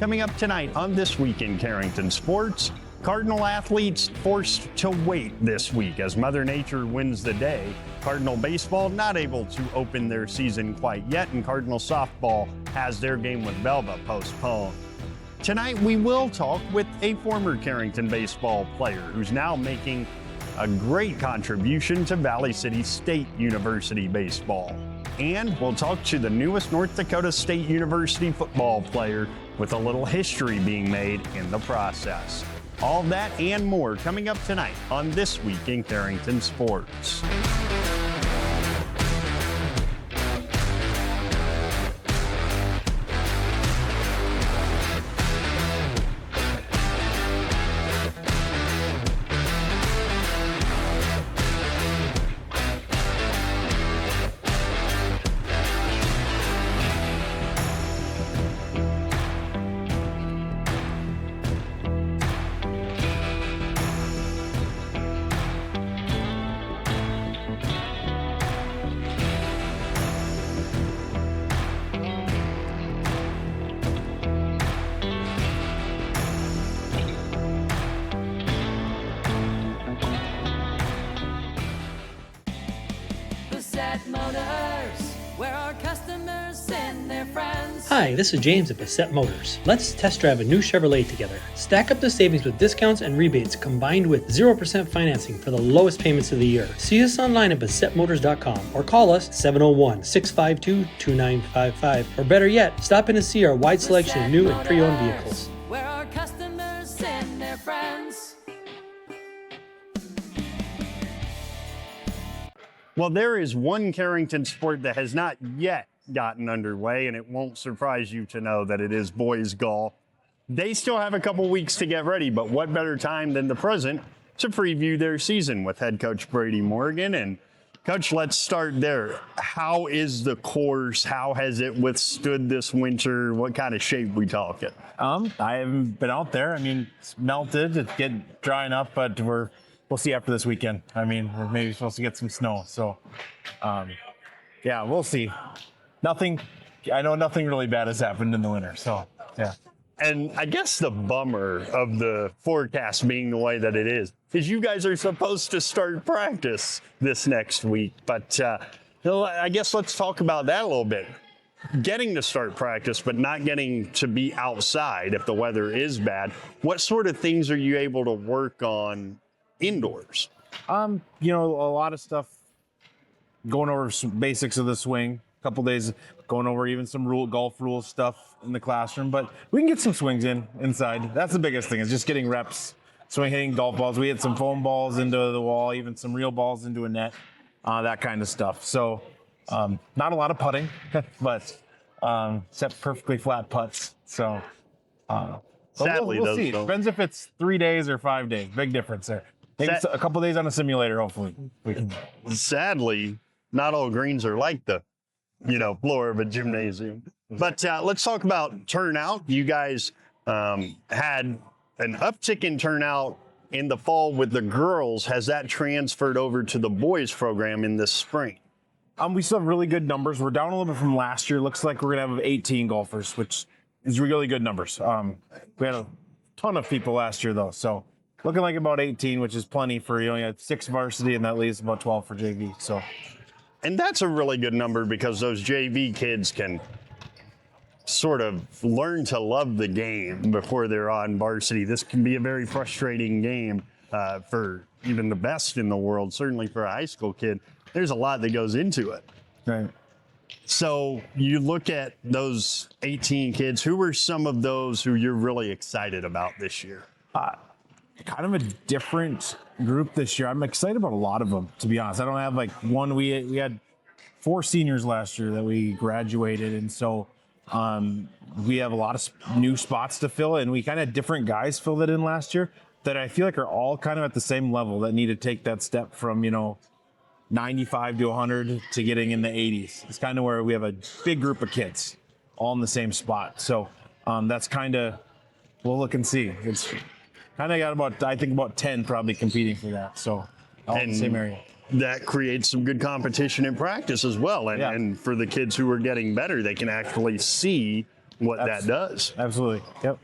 Coming up tonight on This Week in Carrington Sports, Cardinal athletes forced to wait this week as Mother Nature wins the day. Cardinal baseball not able to open their season quite yet, and Cardinal softball has their game with Belva postponed. Tonight we will talk with a former Carrington baseball player who's now making a great contribution to Valley City State University baseball. And we'll talk to the newest North Dakota State University football player with a little history being made in the process. All that and more coming up tonight on This Week in Carrington Sports. Hi, this is James at Bassett Motors. Let's test drive a new Chevrolet together. Stack up the savings with discounts and rebates combined with 0% financing for the lowest payments of the year. See us online at BassettMotors.com or call us 701-652-2955. Or better yet, stop in and see our wide selection of new and pre-owned vehicles. Where our customers send their friends. Well, there is one Carrington sport that has not yet gotten underway, and it won't surprise you to know that it is boys golf. They still have a couple weeks to get ready, but what better time than the present to preview their season with head coach Brady Morgan. And Coach, let's start there. How is the course? How has it withstood this winter? What kind of shape we talking? I haven't been out there. I mean, it's melted. It's getting dry enough, but we'll see after this weekend. I mean, we're maybe supposed to get some snow. So, yeah, we'll see. I know nothing really bad has happened in the winter. So, yeah. And I guess the bummer of the forecast being the way that it is you guys are supposed to start practice this next week. But I guess let's talk about that a little bit. Getting to start practice, but not getting to be outside if the weather is bad. What sort of things are you able to work on indoors? A lot of stuff, going over some basics of the swing. A couple days going over even some golf rules stuff in the classroom, but we can get some swings inside. That's the biggest thing, is just getting reps, hitting golf balls. We had some foam balls into the wall, even some real balls into a net, that kind of stuff. So not a lot of putting, but set perfectly flat putts. So sadly, we'll see. Depends if it's 3 days or 5 days. Big difference there. Maybe a couple days on a simulator, hopefully. Sadly, not all greens are like the floor of a gymnasium. But let's talk about turnout. You guys had an uptick in turnout in the fall with the girls. Has that transferred over to the boys program in this spring? We still have really good numbers. We're down a little bit from last year. Looks like we're going to have 18 golfers, which is really good numbers. We had a ton of people last year, though. So looking like about 18, which is plenty for, you had 6 varsity, and that leaves about 12 for JV. So. And that's a really good number because those JV kids can sort of learn to love the game before they're on varsity. This can be a very frustrating game for even the best in the world, certainly for a high school kid. There's a lot that goes into it. Right. So you look at those 18 kids. Who are some of those who you're really excited about this year? Kind of a different group this year. I'm excited about a lot of them, to be honest. I don't have one. We had 4 seniors last year that we graduated, and so we have a lot of new spots to fill, and we kind of had different guys fill that in last year that I feel like are all kind of at the same level that need to take that step from 95 to 100 to getting in the 80s. It's kind of where we have a big group of kids all in the same spot. So that's kind of, we'll look and see. It's kind of got about 10 probably competing for that. So all in the same area. That creates some good competition in practice as well. And for the kids who are getting better, they can actually see what that does. Absolutely. Yep.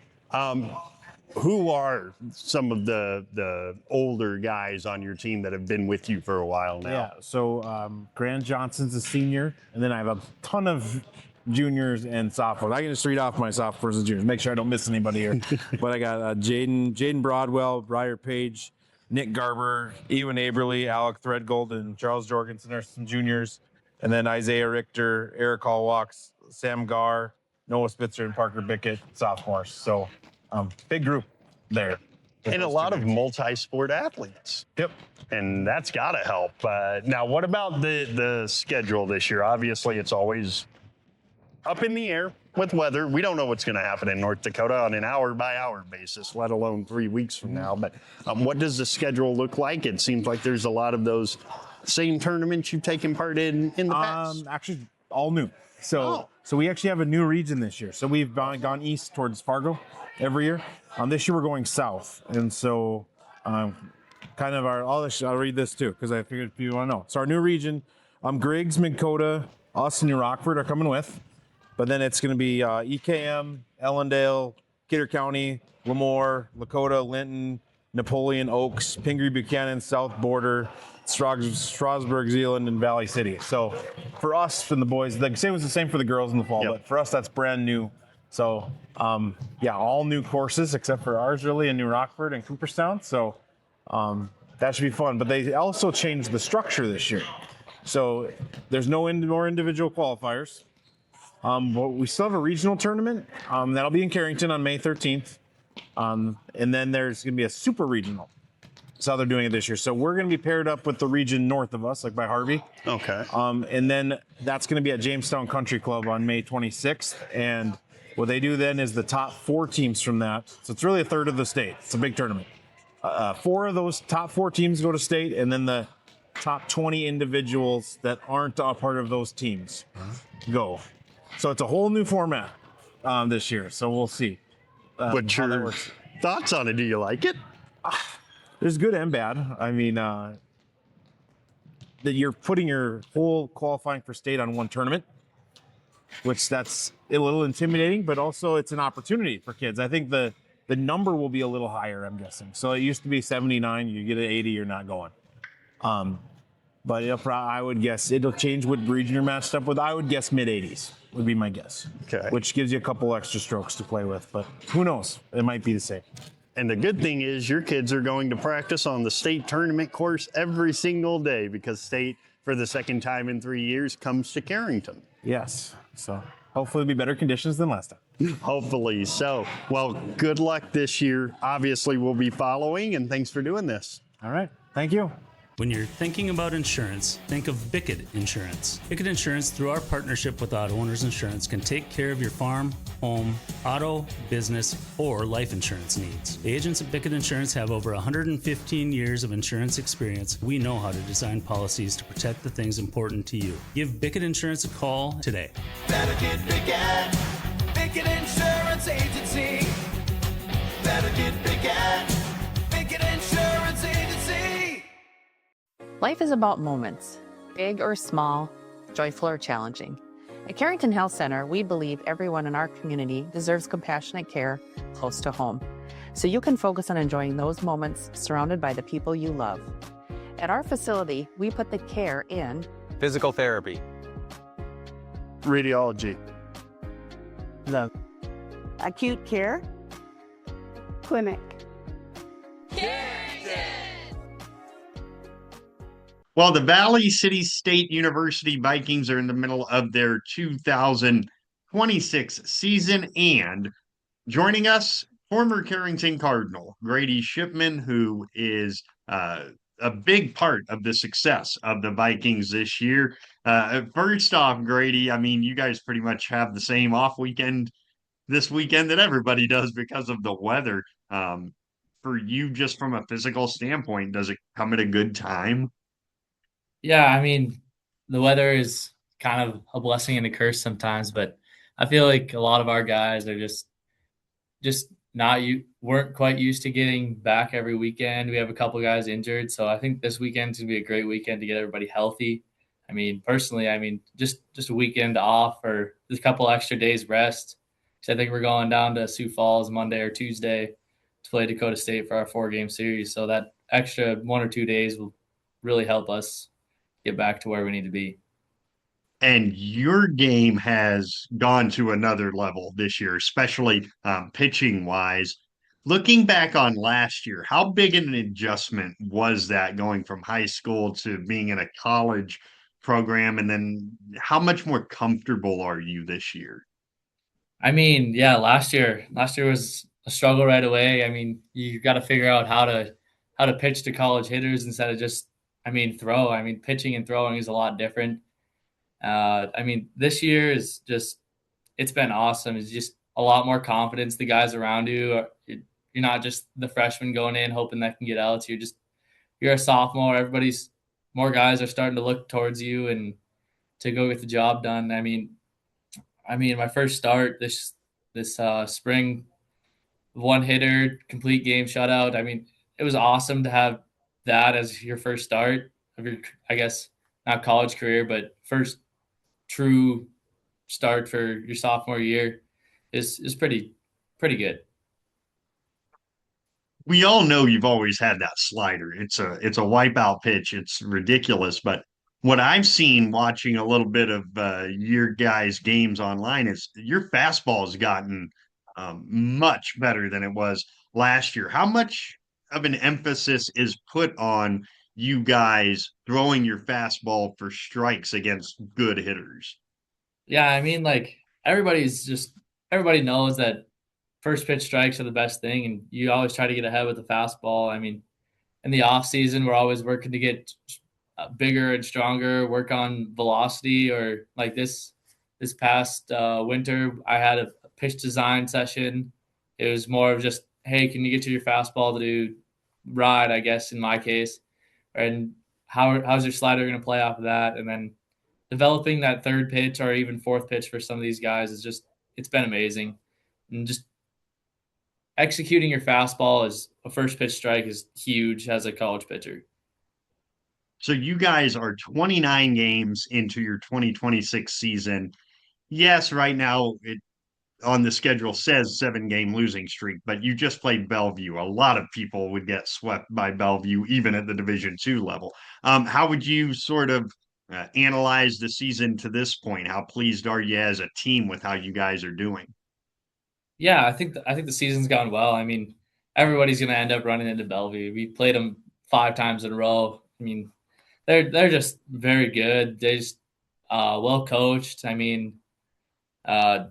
Who are some of the older guys on your team that have been with you for a while now? Yeah. So Grant Johnson's a senior, and then I have a ton of juniors and sophomores. I can just read off my sophomores and juniors, make sure I don't miss anybody here. But I got Jaden Broadwell, Briar Page, Nick Garber, Ewan Aberly, Alec Threadgold, and Charles Jorgensen are some juniors. And then Isaiah Richter, Eric Hallwalks, Sam Gar, Noah Spitzer, and Parker Bickett, sophomores. So big group there. And a lot of multi-sport athletes. Yep. And that's got to help. Now, what about the schedule this year? Obviously, it's always up in the air with weather. We don't know what's going to happen in North Dakota on an hour-by-hour basis, let alone 3 weeks from now. But what does the schedule look like? It seems like there's a lot of those same tournaments you've taken part in the past. Actually, all new. So we actually have a new region this year. So we've gone east towards Fargo every year. This year we're going south. And so I'll read this too, because I figured people want to know. So our new region, Griggs, Minn Kota, us, and New Rockford are coming with. But then it's going to be EKM, Ellendale, Kidder County, Lemoore, Lakota, Linton, Napoleon, Oaks, Pingree, Buchanan, South Border, Strasburg, Zealand, and Valley City. So for us and the boys, the same was the same for the girls in the fall, but for us, that's brand new. So all new courses except for ours really in New Rockford and Cooperstown. So that should be fun. But they also changed the structure this year. So there's no more individual qualifiers. But we still have a regional tournament. That'll be in Carrington on May 13th. And then there's going to be a super regional. That's how they're doing it this year. So we're going to be paired up with the region north of us, like by Harvey. Okay. And then that's going to be at Jamestown Country Club on May 26th. And what they do then is the top 4 teams from that. So it's really a third of the state. It's a big tournament. 4 of those top 4 teams go to state, and then the top 20 individuals that aren't a part of those teams go. So it's a whole new format this year. So we'll see. What's your thoughts on it? Do you like it? There's good and bad. I mean, that you're putting your whole qualifying for state on one tournament, which that's a little intimidating, but also it's an opportunity for kids. I think the number will be a little higher, I'm guessing. So it used to be 79. You get an 80, you're not going. But I would guess it'll change what region you're matched up with. I would guess mid-80s would be my guess. Okay. Which gives you a couple extra strokes to play with, but who knows? It might be the same. And the good thing is your kids are going to practice on the state tournament course every single day because state, for the second time in 3 years, comes to Carrington. Yes. So hopefully it'll be better conditions than last time. Hopefully so. Well, good luck this year. Obviously, we'll be following, and thanks for doing this. All right. Thank you. When you're thinking about insurance, think of Bickett Insurance. Bickett Insurance, through our partnership with Auto Owners Insurance, can take care of your farm, home, auto, business, or life insurance needs. The agents at Bickett Insurance have over 115 years of insurance experience. We know how to design policies to protect the things important to you. Give Bickett Insurance a call today. Better get Bickett. Bickett Insurance Agency. Better get Bickett. Bickett Insurance Agency. Life is about moments, big or small, joyful or challenging. At Carrington Health Center, we believe everyone in our community deserves compassionate care close to home, so you can focus on enjoying those moments surrounded by the people you love. At our facility, we put the care in physical therapy, Radiology. The acute care clinic. Well, the Valley City State University Vikings are in the middle of their 2026 season, and joining us, former Carrington Cardinal, Grady Shipman, who is a big part of the success of the Vikings this year. First off, Grady, I mean, you guys pretty much have the same off weekend this weekend that everybody does because of the weather. For you, just from a physical standpoint, does it come at a good time? Yeah, I mean, the weather is kind of a blessing and a curse sometimes, but I feel like a lot of our guys are just weren't quite used to getting back every weekend. We have a couple guys injured, so I think this weekend's gonna be a great weekend to get everybody healthy. I mean, personally, just a weekend off or just a couple extra days rest, So I think we're going down to Sioux Falls Monday or Tuesday to play Dakota State for our 4-game series. So that extra 1 or 2 days will really help us get back to where we need to be. And your game has gone to another level this year, especially pitching wise. Looking back on last year, how big an adjustment was that going from high school to being in a college program? And then how much more comfortable are you this year? I mean, yeah, last year was a struggle right away. I mean, you got to figure out how to pitch to college hitters instead of just, I mean, throw. I mean, pitching and throwing is a lot different. I mean, this year is just, it's been awesome. It's just a lot more confidence. The guys around you, you're not just the freshman going in hoping that can get outs. You're a sophomore. More guys are starting to look towards you and to go get the job done. I mean, my first start this spring, one hitter, complete game shutout. I mean, it was awesome to have that as your first start of your, I guess, not college career, but first true start for your sophomore year is pretty good. We all know you've always had that slider. It's a wipeout pitch. It's ridiculous. But what I've seen watching a little bit of your guys' games online is your fastball has gotten much better than it was last year. How much of an emphasis is put on you guys throwing your fastball for strikes against good hitters? Yeah, I mean, like everybody knows that first pitch strikes are the best thing, and you always try to get ahead with the fastball. I mean, in the off season, we're always working to get bigger and stronger, work on velocity. Or like this past winter, I had a pitch design session. It was more of just, hey, can you get to your fastball to do ride? I guess in my case, and how's your slider going to play off of that, and then developing that third pitch or even fourth pitch for some of these guys is just, it's been amazing. And just executing your fastball as a first pitch strike is huge as a college pitcher. So you guys are 29 games into your 2026 season. Yes, right now it on the schedule says 7 game losing streak, but you just played Bellevue. A lot of people would get swept by Bellevue, even at the Division II level. How would you sort of analyze the season to this point? How pleased are you as a team with how you guys are doing? Yeah, I think the season's gone well. I mean, everybody's going to end up running into Bellevue. We played them 5 times in a row. I mean, they're just very good. They just well coached. I mean, uh,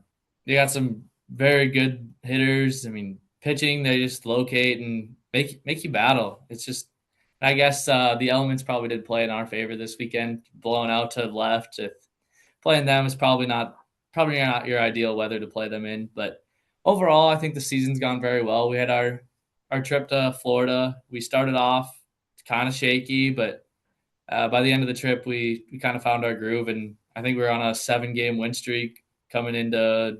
they got some very good hitters. I mean, pitching, they just locate and make you battle. It's just, I guess the elements probably did play in our favor this weekend, blowing out to the left. If playing them is probably not your ideal weather to play them in. But overall, I think the season's gone very well. We had our trip to Florida. We started off kind of shaky, but by the end of the trip, we kind of found our groove, and I think we were on a 7-game win streak coming into,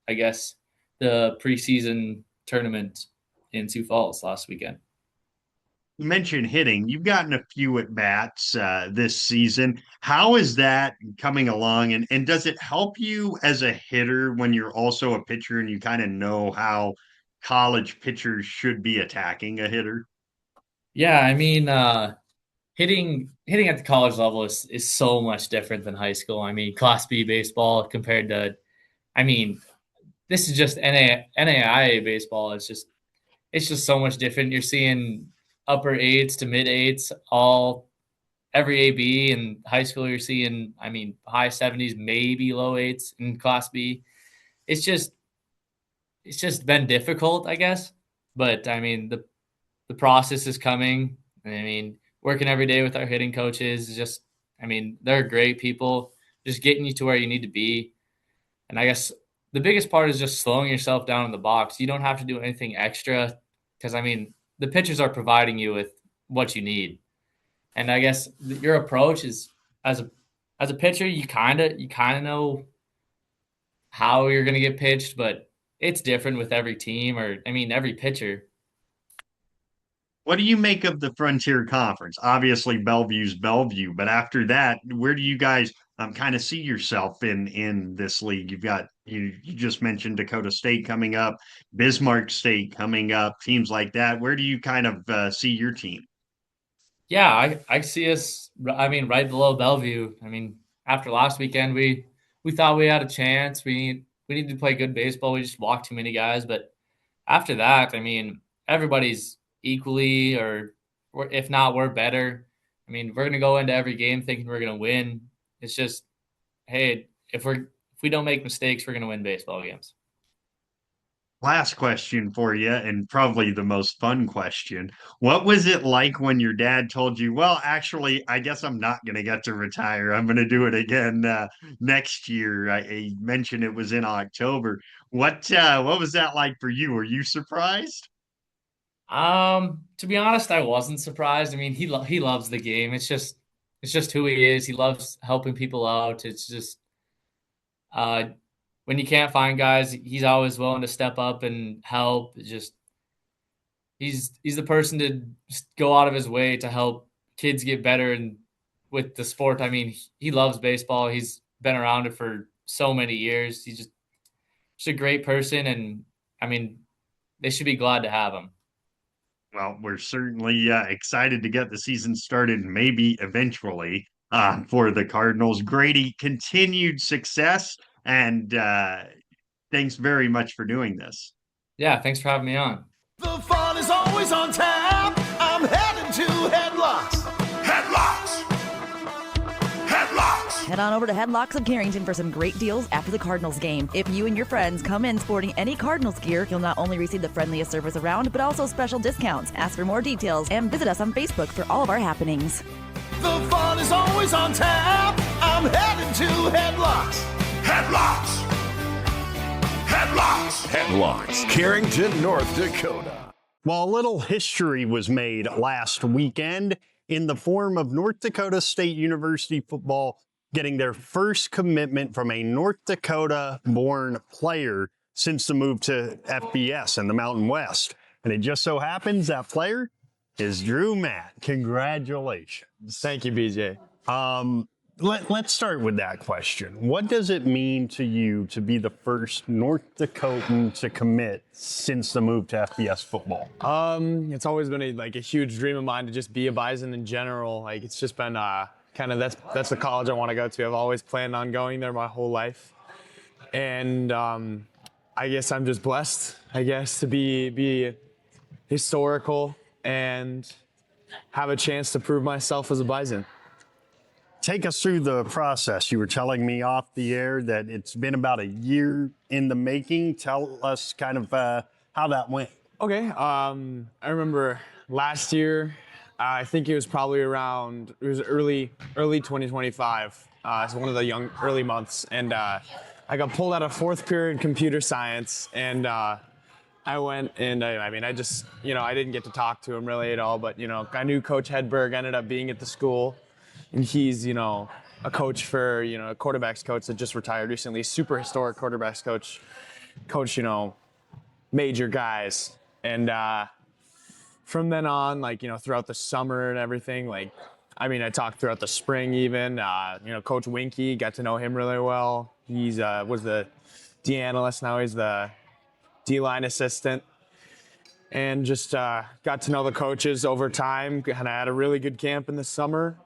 I guess, the preseason tournament in Sioux Falls last weekend. You mentioned hitting. You've gotten a few at bats this season. How is that coming along? And does it help you as a hitter when you're also a pitcher and you kind of know how college pitchers should be attacking a hitter? Yeah, I mean, hitting at the college level is so much different than high school. I mean, Class B baseball compared to, I mean, this is just NAIA baseball. It's just so much different. You're seeing upper eights to mid eights, all every AB. In high school, you're seeing, I mean, high 70s, maybe low eights in Class B. It's just it's just been difficult, I guess. But I mean, the process is coming. I mean, working every day with our hitting coaches is just, I mean, they're great people, just getting you to where you need to be. And I guess the biggest part is just slowing yourself down in the box. You don't have to do anything extra because, I mean, the pitchers are providing you with what you need. And I guess your approach is as a pitcher, you kind of know how you're going to get pitched, but it's different with every team, or I mean every pitcher. What do you make of the Frontier Conference? Obviously, Bellevue's Bellevue, but after that, where do you guys kind of see yourself in this league? You've got you just mentioned Dakota State coming up, Bismarck State coming up, teams like that. Where do you kind of see your team? Yeah, I see us. I mean, right below Bellevue. I mean, after last weekend, we thought we had a chance. We need to play good baseball. We just walked too many guys. But after that, I mean, everybody's equally, or if not, we're better. I mean, we're gonna go into every game thinking we're gonna win. It's just, hey, if we don't make mistakes, we're gonna win baseball games. Last question for you, and probably the most fun question. What was it like when your dad told you, well, actually, I guess I'm not going to get to retire. I'm going to do it again next year. I mentioned it was in October. What was that like for you? Were you surprised? To be honest, I wasn't surprised. I mean, he loves the game. It's just who he is. He loves helping people out. It's just uh when you can't find guys, he's always willing to step up and help. It's just he's the person to go out of his way to help kids get better and with the sport. I mean, he loves baseball. He's been around it for so many years. He's just a great person, and I mean, they should be glad to have him. Well, we're certainly excited to get the season started, maybe eventually for the Cardinals. Grady, continued success, and thanks very much for doing this. Yeah, thanks for having me on. The fun is always on tap. I'm heading to Headlocks. Headlocks. Headlocks. Head on over to Headlocks of Carrington for some great deals after the Cardinals game. If you and your friends come in sporting any Cardinals gear, you'll not only receive the friendliest service around, but also special discounts. Ask for more details and visit us on Facebook for all of our happenings. The fun is always on tap. I'm heading to Headlocks. Headlocks. Headlocks. Headlocks, Carrington, North Dakota. Well, a little history was made last weekend in the form of North Dakota State University football getting their first commitment from a North Dakota-born player since the move to FBS in the Mountain West. And it just so happens that player is Drew Matt. Congratulations. Thank you, BJ. Let's start with that question. What does it mean to you to be the first North Dakotan to commit since the move to FBS football? It's always been a huge dream of mine to just be a Bison in general. Like, it's just been kind of that's the college I want to go to. I've always planned on going there my whole life, and I guess I'm just blessed. I guess to be historical and have a chance to prove myself as a Bison. Take us through the process. You were telling me off the air that it's been about a year in the making. Tell us kind of how that went. Okay. I remember last year, I think it was probably around, it was early 2025. It's one of the early months. And I got pulled out of fourth period computer science. And I went and I just, I didn't get to talk to him really at all. But, I knew Coach Hedberg ended up being at the school. And he's, a coach for, a quarterbacks coach that just retired recently, super historic quarterbacks coach, major guys. And from then on, throughout the summer and everything, I talked throughout the spring even, Coach Winky, got to know him really well. He's was the D analyst, now he's the D-line assistant. And just got to know the coaches over time, and I had a really good camp in the summer.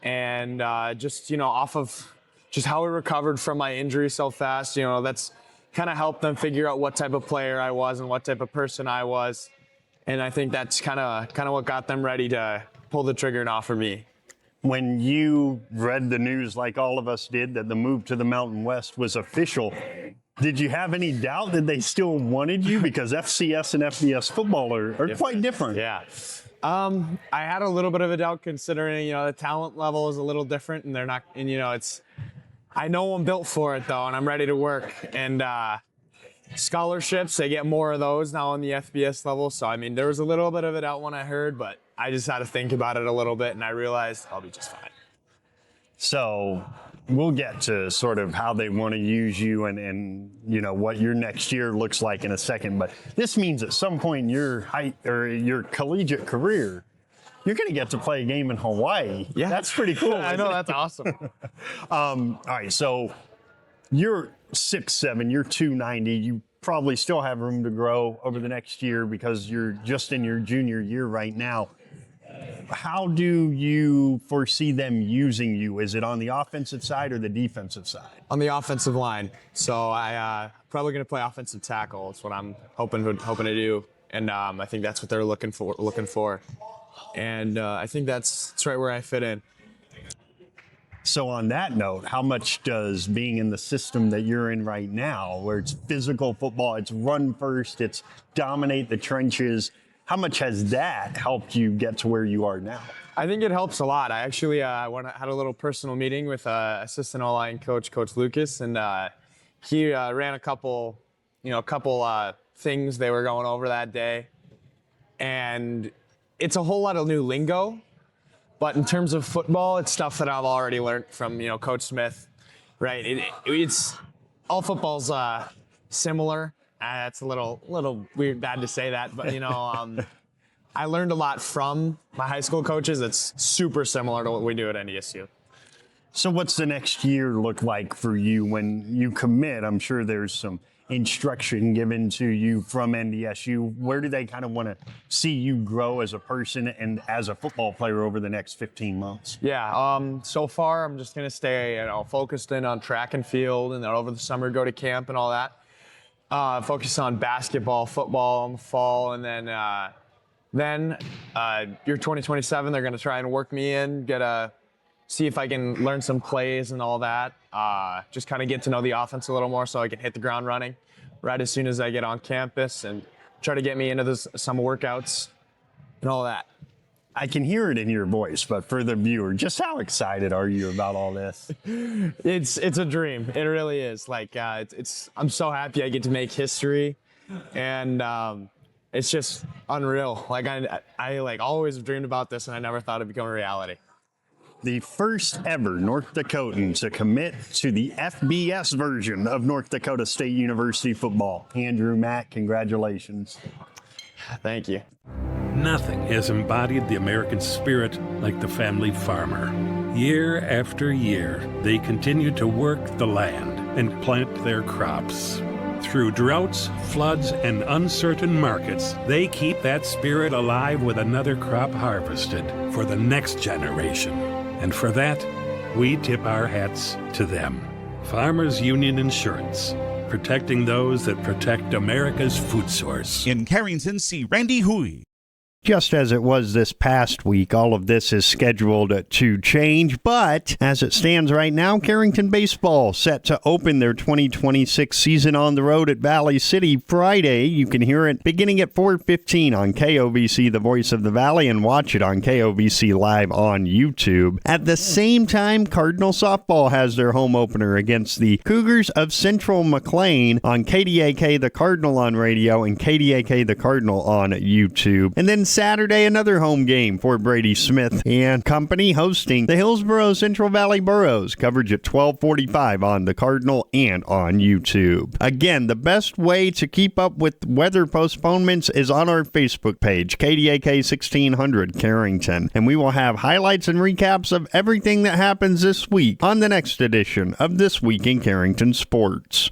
And just, off of just how I recovered from my injury so fast, that's kind of helped them figure out what type of player I was and what type of person I was. And I think that's kind of what got them ready to pull the trigger and offer me. When you read the news, like all of us did, that the move to the Mountain West was official, did you have any doubt that they still wanted you? Because FCS and FBS football are quite different. Yeah. I had a little bit of a doubt considering, the talent level is a little different and they're not, and, I know I'm built for it though, and I'm ready to work. And scholarships, they get more of those now on the FBS level. So, there was a little bit of a doubt when I heard, but I just had to think about it a little bit and I realized I'll be just fine. So we'll get to sort of how they want to use you and what your next year looks like in a second. But this means at some point in your collegiate career, You're going to get to play a game in Hawaii. Yeah. That's pretty cool. I know, that's awesome. All right, so you're 6'7", you're 290. You probably still have room to grow over the next year because you're just in your junior year right now. How do you foresee them using you? Is it on the offensive side or the defensive side? On the offensive line. So I probably going to play offensive tackle. That's what I'm hoping to do. And I think that's what they're looking for. And I think that's right where I fit in. So on that note, how much does being in the system that you're in right now, where it's physical football, it's run first, it's dominate the trenches, how much has that helped you get to where you are now? I think it helps a lot. I actually had a little personal meeting with assistant O-line coach Lucas, and he ran a couple things they were going over that day. And it's a whole lot of new lingo, but in terms of football, it's stuff that I've already learned from, Coach Smith, right? It's all football's similar. That's a little weird, bad to say that, but I learned a lot from my high school coaches. It's super similar to what we do at NDSU. So what's the next year look like for you when you commit? I'm sure there's some instruction given to you from NDSU. Where do they kind of want to see you grow as a person and as a football player over the next 15 months? Yeah, so far I'm just going to stay focused in on track and field, and then over the summer go to camp and all that. Focus on basketball, football in the fall, and then year 2027, they're going to try and work me in, see if I can learn some plays and all that. Just kind of get to know the offense a little more so I can hit the ground running right as soon as I get on campus, and try to get me into some workouts and all that. I can hear it in your voice, but for the viewer, just how excited are you about all this? It's a dream. It really is. I'm so happy I get to make history, and it's just unreal. I always dreamed about this, and I never thought it'd become a reality. The first ever North Dakotan to commit to the FBS version of North Dakota State University football. Andrew Mack, congratulations. Thank you. Nothing has embodied the American spirit like the family farmer. Year after year, they continue to work the land and plant their crops. Through droughts, floods, and uncertain markets, they keep that spirit alive with another crop harvested for the next generation. And for that, we tip our hats to them. Farmers Union Insurance, protecting those that protect America's food source. In Carrington, see Randy Hui. Just as it was this past week, all of this is scheduled to change, but as it stands right now, Carrington baseball set to open their 2026 season on the road at Valley City Friday. You can hear it beginning at 4:15 on KOVC, the voice of the Valley, and watch it on KOVC Live on YouTube. At the same time, Cardinal softball has their home opener against the Cougars of Central McLean on KDAK The Cardinal on radio and KDAK The Cardinal on YouTube. And then Saturday, another home game for Brady Smith and company hosting the Hillsborough Central Valley Burros. Coverage at 12:45 on the Cardinal and on YouTube. Again, the best way to keep up with weather postponements is on our Facebook page, KDAK 1600 Carrington. And we will have highlights and recaps of everything that happens this week on the next edition of This Week in Carrington Sports.